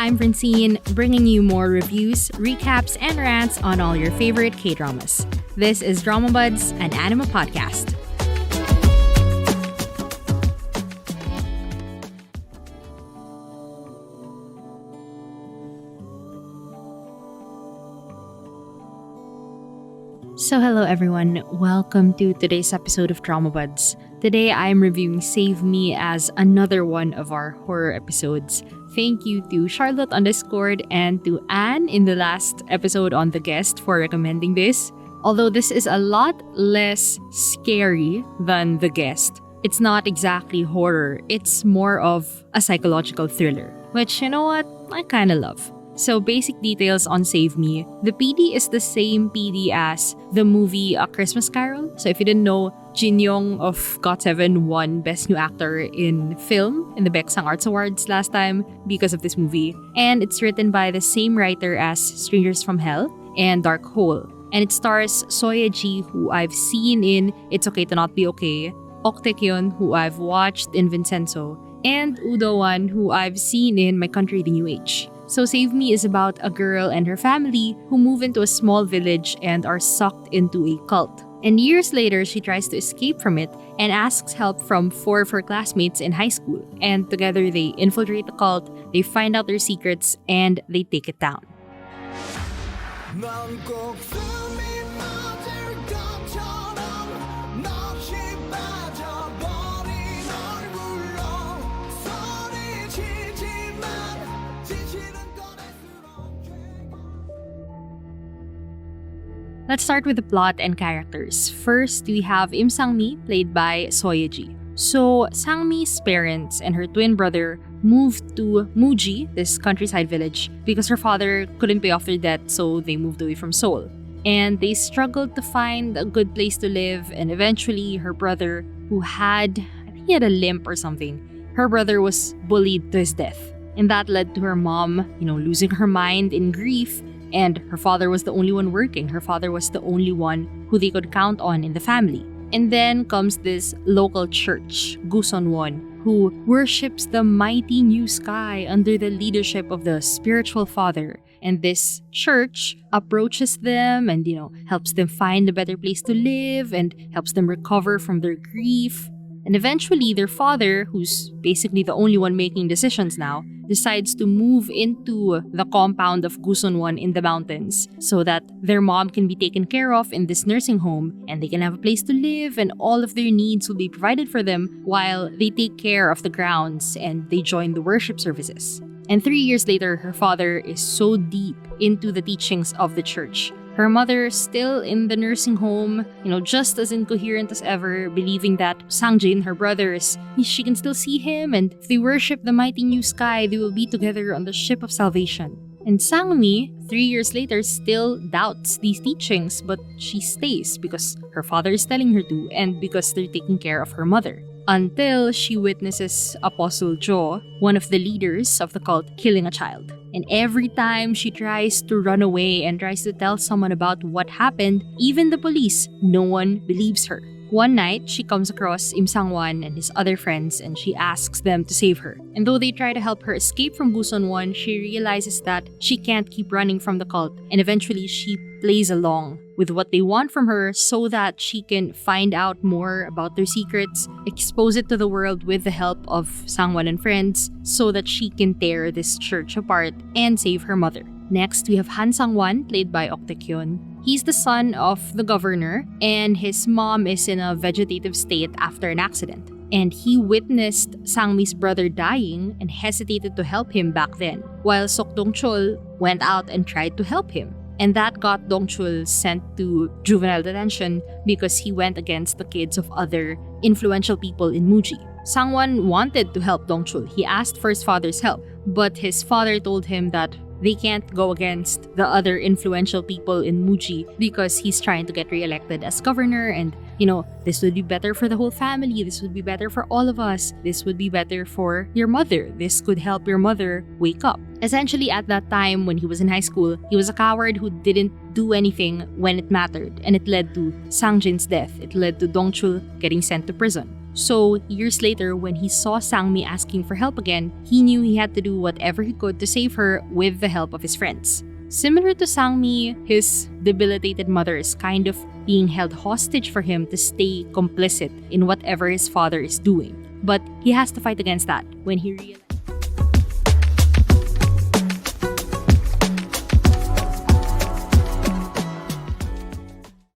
I'm Francine, bringing you more reviews, recaps, and rants on all your favorite K-dramas. This is Drama Buds, an anime podcast. So hello everyone, welcome to today's episode of Drama Buds. Today I am reviewing Save Me as another one of our horror episodes. Thank you to Charlotte on Discord and to Anne in the last episode on The Guest for recommending this. Although this is a lot less scary than The Guest, it's not exactly horror, it's more of a psychological thriller. Which, you know what, I kinda love. So basic details on Save Me. The PD is the same PD as the movie A Christmas Carol. So if you didn't know, Jin Young of GOT7 won Best New Actor in Film in the Baeksang Arts Awards last time because of this movie. And it's written by the same writer as Strangers from Hell and Dark Hole. And it stars Soye Ji, who I've seen in It's Okay to Not Be Okay, Ok Tae-kyun, who I've watched in Vincenzo, and Woo Do-won, who I've seen in My Country the New Age. So Save Me is about a girl and her family who move into a small village and are sucked into a cult. And years later, she tries to escape from it and asks help from 4 of her classmates in high school. And together they infiltrate the cult, they find out their secrets, and they take it down. Let's start with the plot and characters. First, we have Im Sang-mi, played by Soye Ji. So, Sang-mi's parents and her twin brother moved to Muji, this countryside village, because her father couldn't pay off their debt, so they moved away from Seoul. And they struggled to find a good place to live, and eventually her brother, who had, I think he had a limp or something, her brother was bullied to his death. And that led to her mom, losing her mind in grief. And her father was the only one working. Her father was the only one who they could count on in the family. And then comes this local church, Gusunwon, who worships the mighty new sky under the leadership of the spiritual father. And this church approaches them and, helps them find a better place to live and helps them recover from their grief. And eventually, their father, who's basically the only one making decisions now, decides to move into the compound of Gusunwon in the mountains so that their mom can be taken care of in this nursing home and they can have a place to live and all of their needs will be provided for them while they take care of the grounds and they join the worship services. And 3 years later, her father is so deep into the teachings of the church. Her mother, still in the nursing home, just as incoherent as ever, believing that Sang-jin, her brother, she can still see him, and if they worship the mighty new sky, they will be together on the ship of salvation. And Sang-mi, 3 years later, still doubts these teachings, but she stays because her father is telling her to, and because they're taking care of her mother. Until she witnesses Apostle Jo, one of the leaders of the cult, killing a child. And every time she tries to run away and tries to tell someone about what happened, even the police, no one believes her. One night, she comes across Im Sang-won and his other friends and she asks them to save her. And though they try to help her escape from Gusunwon, she realizes that she can't keep running from the cult. And eventually, she plays along with what they want from her so that she can find out more about their secrets, expose it to the world with the help of Sang-won and friends, so that she can tear this church apart and save her mother. Next, we have Han Sang-won, played by Ok Tae-kyun. He's the son of the governor, and his mom is in a vegetative state after an accident. And he witnessed Sang-mi's brother dying and hesitated to help him back then, while Sok Dong-chul went out and tried to help him. And that got Dong-chul sent to juvenile detention because he went against the kids of other influential people in Muji. Sang-won wanted to help Dong-chul. He asked for his father's help, but his father told him that they can't go against the other influential people in Muji because he's trying to get re-elected as governor and, this would be better for the whole family, this would be better for all of us, this would be better for your mother, this could help your mother wake up. Essentially, at that time when he was in high school, he was a coward who didn't do anything when it mattered, and it led to Sang-jin's death. It led to Dong-chul getting sent to prison. So, years later, when he saw Sangmi asking for help again, he knew he had to do whatever he could to save her with the help of his friends. Similar to Sangmi, his debilitated mother is kind of being held hostage for him to stay complicit in whatever his father is doing. But he has to fight against that when he realizes